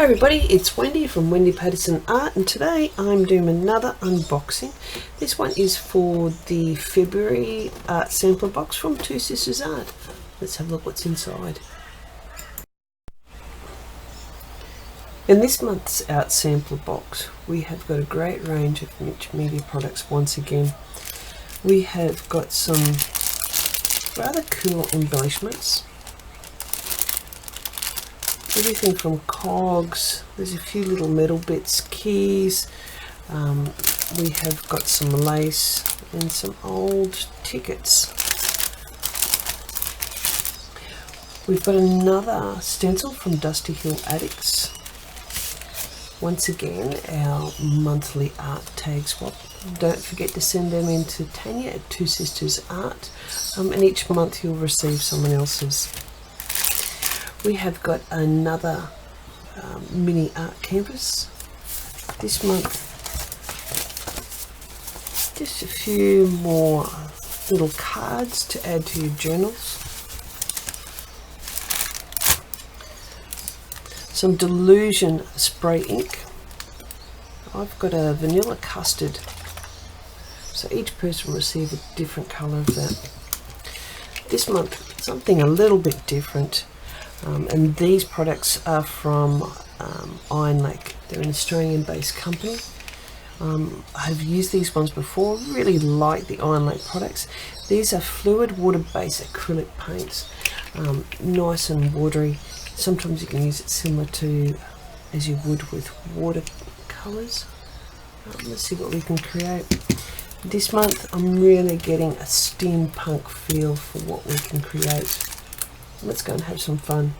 Hi everybody, it's Wendy from Wendy Patterson Art, and today I'm doing another unboxing. This one is for the February art sampler box from Two Sisters Art. Let's have a look what's inside. In this month's art sampler box, we have got a great range of niche media products once again. We have got some rather cool embellishments. Everything from cogs, there's a few little metal bits, keys, we have got some lace and some old tickets. We've got another stencil from Dusty Hill Addicts. Once again, our monthly art tag swap. Don't forget to send them in to Tanya at Two Sisters Art, and each month you'll receive someone else's. We have got another mini art canvas. This month, just a few more little cards to add to your journals. Some Delusion spray ink. I've got a vanilla custard, so each person will receive a different colour of that. This month, something a little bit different. And these products are from Iron Lake. They're an Australian-based company. I've used these ones before. Really like the Iron Lake products. These are fluid water-based acrylic paints. Nice and watery. Sometimes you can use it similar to as you would with watercolors. Let's see what we can create. This month I'm really getting a steampunk feel for what we can create. Let's go and have some fun.